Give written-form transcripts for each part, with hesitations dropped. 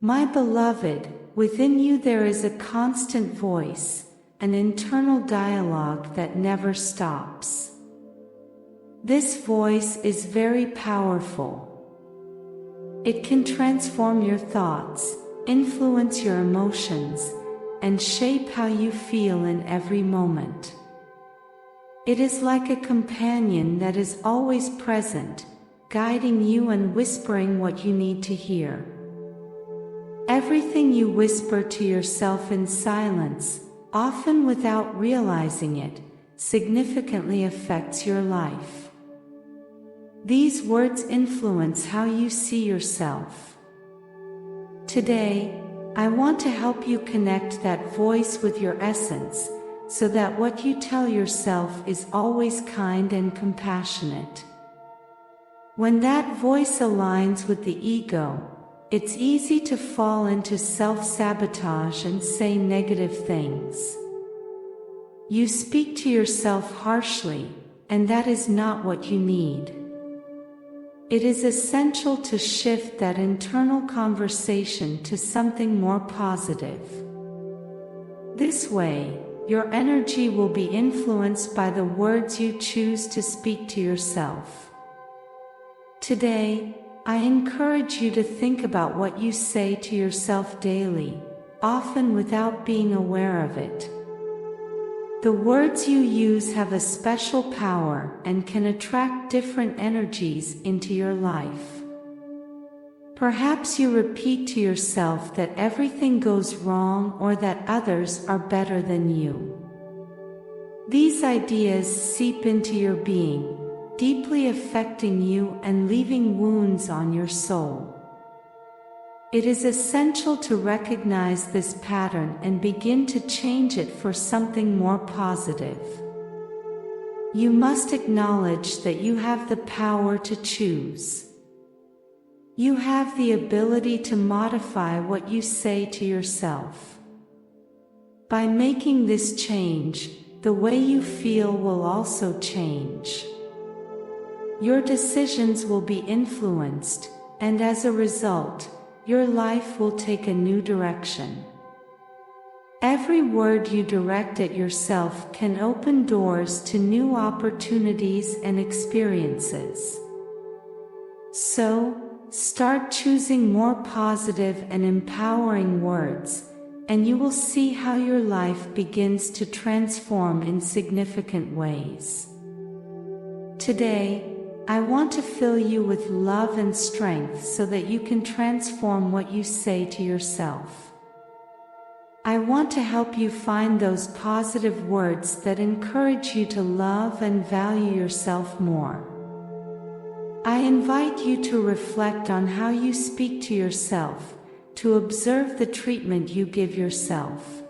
My beloved, within you there is a constant voice, an internal dialogue that never stops. This voice is very powerful. It can transform your thoughts, influence your emotions, and shape how you feel in every moment. It is like a companion that is always present, guiding you and whispering what you need to hear. Everything you whisper to yourself in silence, often without realizing it, significantly affects your life. These words influence how you see yourself. Today, I want to help you connect that voice with your essence, so that what you tell yourself is always kind and compassionate. When that voice aligns with the ego, it's easy to fall into self-sabotage and say negative things. You speak to yourself harshly, and that is not what you need. It is essential to shift that internal conversation to something more positive. This way, your energy will be influenced by the words you choose to speak to yourself. Today, I encourage you to think about what you say to yourself daily, often without being aware of it. The words you use have a special power and can attract different energies into your life. Perhaps you repeat to yourself that everything goes wrong or that others are better than you. These ideas seep into your being, deeply affecting you and leaving wounds on your soul. It is essential to recognize this pattern and begin to change it for something more positive. You must acknowledge that you have the power to choose. You have the ability to modify what you say to yourself. By making this change, the way you feel will also change. Your decisions will be influenced, and as a result, your life will take a new direction. Every word you direct at yourself can open doors to new opportunities and experiences. So, start choosing more positive and empowering words, and you will see how your life begins to transform in significant ways. Today, I want to fill you with love and strength so that you can transform what you say to yourself. I want to help you find those positive words that encourage you to love and value yourself more. I invite you to reflect on how you speak to yourself, to observe the treatment you give yourself.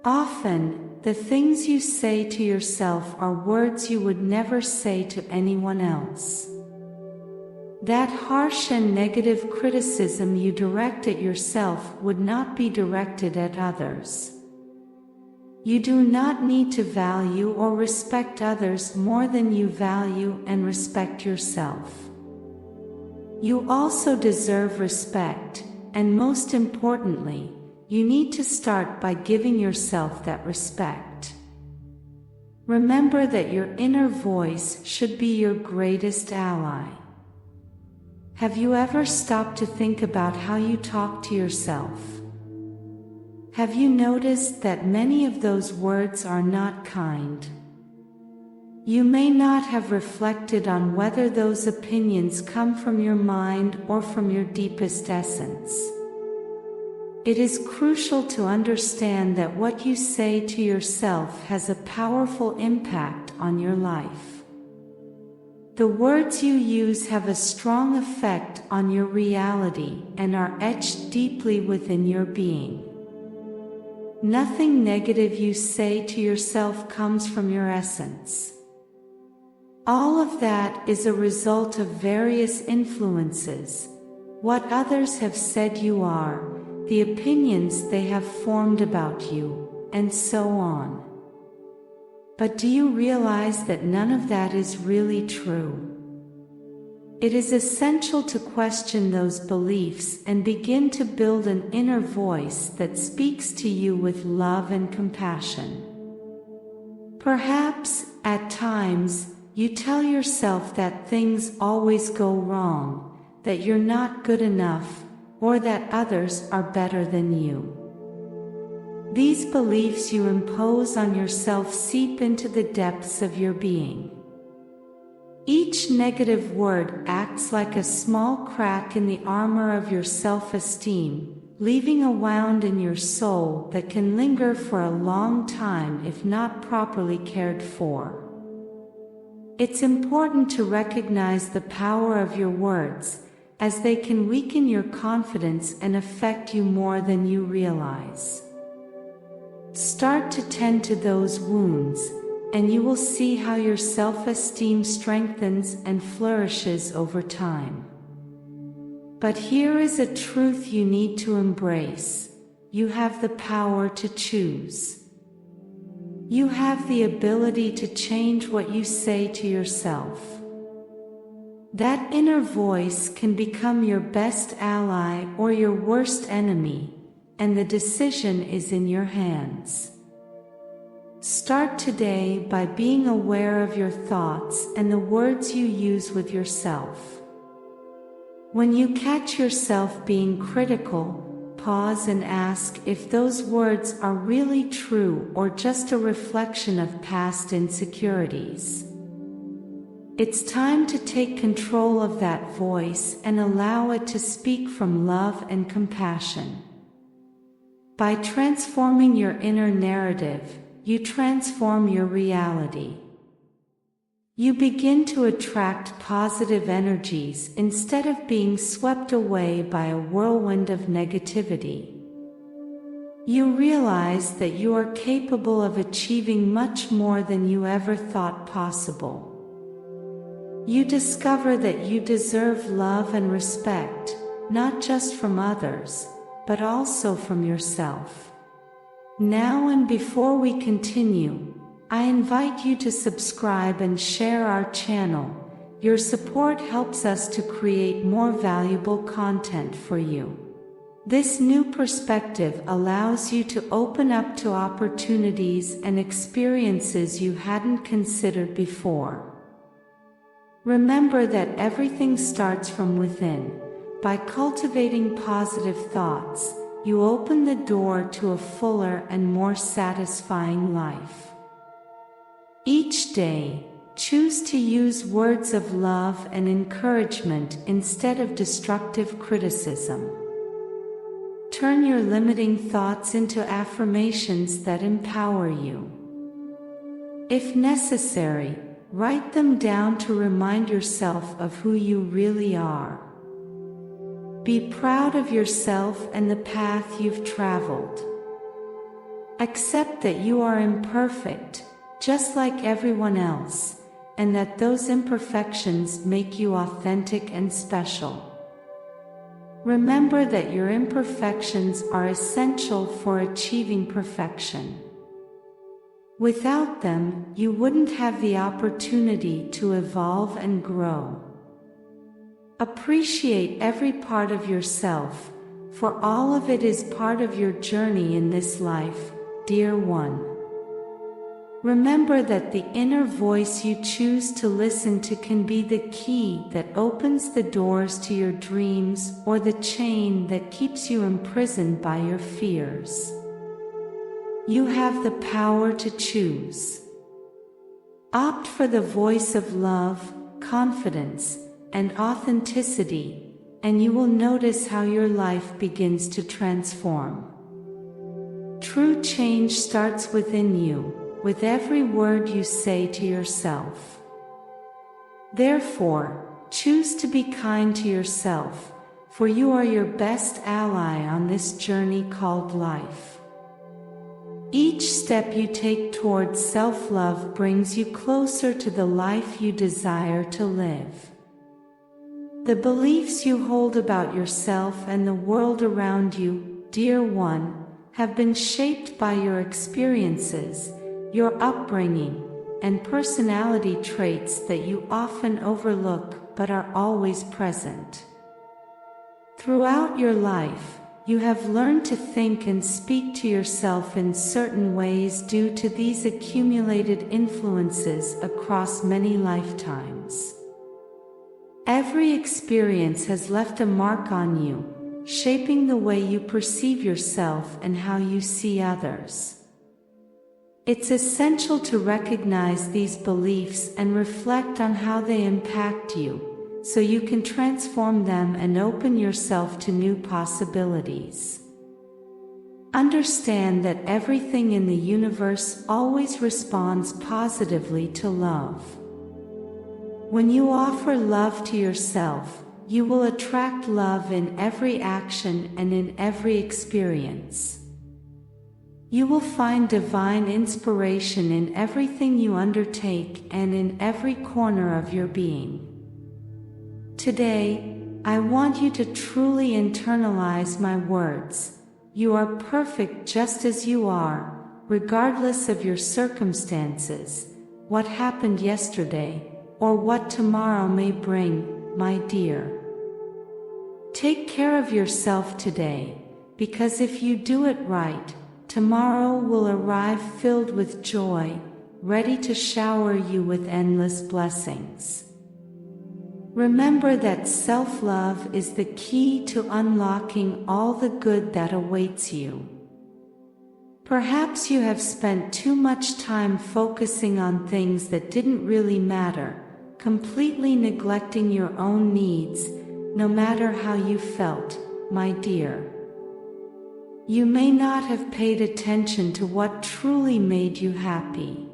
Often, the things you say to yourself are words you would never say to anyone else. That harsh and negative criticism you direct at yourself would not be directed at others. You do not need to value or respect others more than you value and respect yourself. You also deserve respect, and most importantly, you need to start by giving yourself that respect. Remember that your inner voice should be your greatest ally. Have you ever stopped to think about how you talk to yourself? Have you noticed that many of those words are not kind? You may not have reflected on whether those opinions come from your mind or from your deepest essence. It is crucial to understand that what you say to yourself has a powerful impact on your life. The words you use have a strong effect on your reality and are etched deeply within your being. Nothing negative you say to yourself comes from your essence. All of that is a result of various influences, what others have said you are, the opinions they have formed about you, and so on. But do you realize that none of that is really true? It is essential to question those beliefs and begin to build an inner voice that speaks to you with love and compassion. Perhaps, at times, you tell yourself that things always go wrong, that you're not good enough, or that others are better than you. These beliefs you impose on yourself seep into the depths of your being. Each negative word acts like a small crack in the armor of your self-esteem, leaving a wound in your soul that can linger for a long time if not properly cared for. It's important to recognize the power of your words, as they can weaken your confidence and affect you more than you realize. Start to tend to those wounds, and you will see how your self-esteem strengthens and flourishes over time. But here is a truth you need to embrace: you have the power to choose. You have the ability to change what you say to yourself. That inner voice can become your best ally or your worst enemy, and the decision is in your hands. Start today by being aware of your thoughts and the words you use with yourself. When you catch yourself being critical, pause and ask if those words are really true or just a reflection of past insecurities. It's time to take control of that voice and allow it to speak from love and compassion. By transforming your inner narrative, you transform your reality. You begin to attract positive energies instead of being swept away by a whirlwind of negativity. You realize that you are capable of achieving much more than you ever thought possible. You discover that you deserve love and respect, not just from others, but also from yourself. Now and before we continue, I invite you to subscribe and share our channel. Your support helps us to create more valuable content for you. This new perspective allows you to open up to opportunities and experiences you hadn't considered before. Remember that everything starts from within. By cultivating positive thoughts, you open the door to a fuller and more satisfying life. Each day, choose to use words of love and encouragement instead of destructive criticism. Turn your limiting thoughts into affirmations that empower you. If necessary, write them down to remind yourself of who you really are. Be proud of yourself and the path you've traveled. Accept that you are imperfect, just like everyone else, and that those imperfections make you authentic and special. Remember that your imperfections are essential for achieving perfection. Without them, you wouldn't have the opportunity to evolve and grow. Appreciate every part of yourself, for all of it is part of your journey in this life, dear one. Remember that the inner voice you choose to listen to can be the key that opens the doors to your dreams or the chain that keeps you imprisoned by your fears. You have the power to choose. Opt for the voice of love, confidence, and authenticity, and you will notice how your life begins to transform. True change starts within you, with every word you say to yourself. Therefore, choose to be kind to yourself, for you are your best ally on this journey called life. Each step you take towards self-love brings you closer to the life you desire to live. The beliefs you hold about yourself and the world around you, dear one, have been shaped by your experiences, your upbringing, and personality traits that you often overlook but are always present. Throughout your life, you have learned to think and speak to yourself in certain ways due to these accumulated influences across many lifetimes. Every experience has left a mark on you, shaping the way you perceive yourself and how you see others. It's essential to recognize these beliefs and reflect on how they impact you, so you can transform them and open yourself to new possibilities. Understand that everything in the universe always responds positively to love. When you offer love to yourself, you will attract love in every action and in every experience. You will find divine inspiration in everything you undertake and in every corner of your being. Today, I want you to truly internalize my words. You are perfect just as you are, regardless of your circumstances, what happened yesterday, or what tomorrow may bring, my dear. Take care of yourself today, because if you do it right, tomorrow will arrive filled with joy, ready to shower you with endless blessings. Remember that self-love is the key to unlocking all the good that awaits you. Perhaps you have spent too much time focusing on things that didn't really matter, completely neglecting your own needs, no matter how you felt, my dear. You may not have paid attention to what truly made you happy.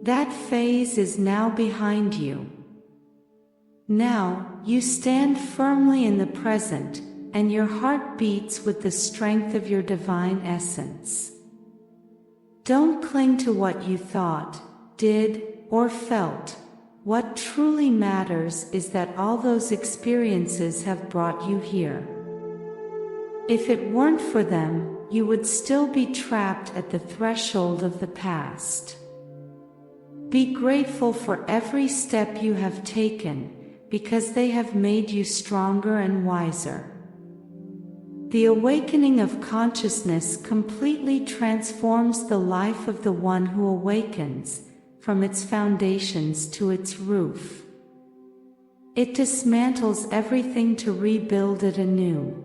That phase is now behind you. Now, you stand firmly in the present, and your heart beats with the strength of your divine essence. Don't cling to what you thought, did, or felt. What truly matters is that all those experiences have brought you here. If it weren't for them, you would still be trapped at the threshold of the past. Be grateful for every step you have taken, because they have made you stronger and wiser. The awakening of consciousness completely transforms the life of the one who awakens, from its foundations to its roof. It dismantles everything to rebuild it anew.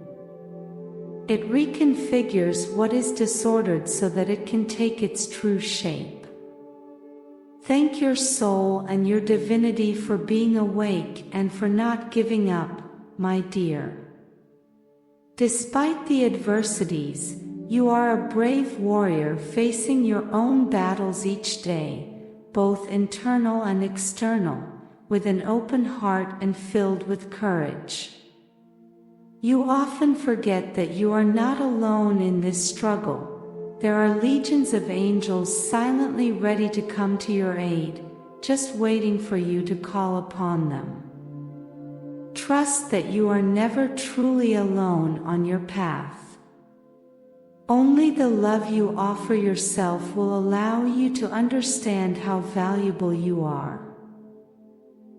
It reconfigures what is disordered so that it can take its true shape. Thank your soul and your divinity for being awake and for not giving up, my dear. Despite the adversities, you are a brave warrior facing your own battles each day, both internal and external, with an open heart and filled with courage. You often forget that you are not alone in this struggle. There are legions of angels silently ready to come to your aid, just waiting for you to call upon them. Trust that you are never truly alone on your path. Only the love you offer yourself will allow you to understand how valuable you are.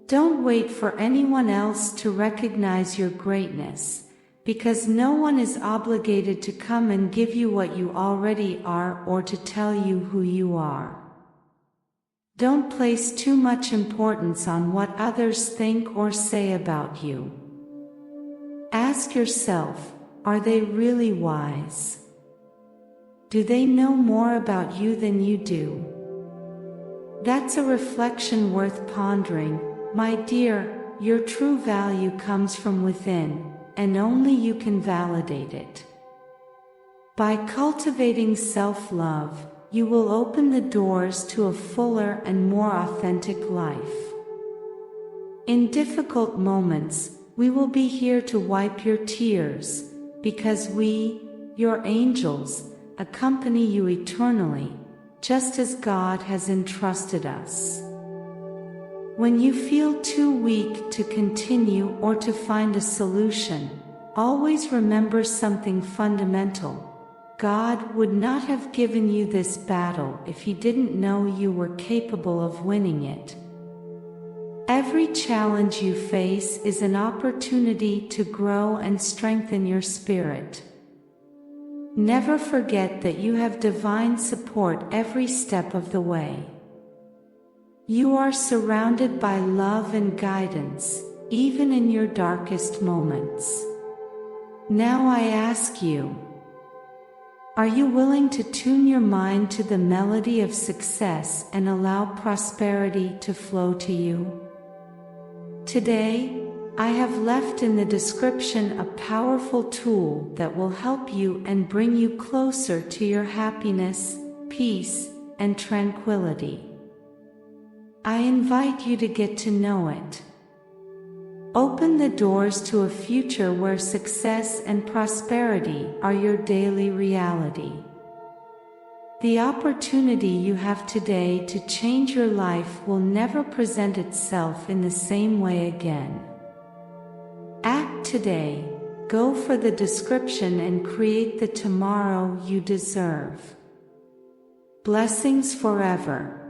Don't wait for anyone else to recognize your greatness, because no one is obligated to come and give you what you already are or to tell you who you are. Don't place too much importance on what others think or say about you. Ask yourself, are they really wise? Do they know more about you than you do? That's a reflection worth pondering, my dear. Your true value comes from within, and only you can validate it. By cultivating self-love, you will open the doors to a fuller and more authentic life. In difficult moments, we will be here to wipe your tears, because we, your angels, accompany you eternally, just as God has entrusted us. When you feel too weak to continue or to find a solution, always remember something fundamental. God would not have given you this battle if He didn't know you were capable of winning it. Every challenge you face is an opportunity to grow and strengthen your spirit. Never forget that you have divine support every step of the way. You are surrounded by love and guidance, even in your darkest moments. Now I ask you, are you willing to tune your mind to the melody of success and allow prosperity to flow to you? Today, I have left in the description a powerful tool that will help you and bring you closer to your happiness, peace, and tranquility. I invite you to get to know it. Open the doors to a future where success and prosperity are your daily reality. The opportunity you have today to change your life will never present itself in the same way again. Act today, go for the description and create the tomorrow you deserve. Blessings forever.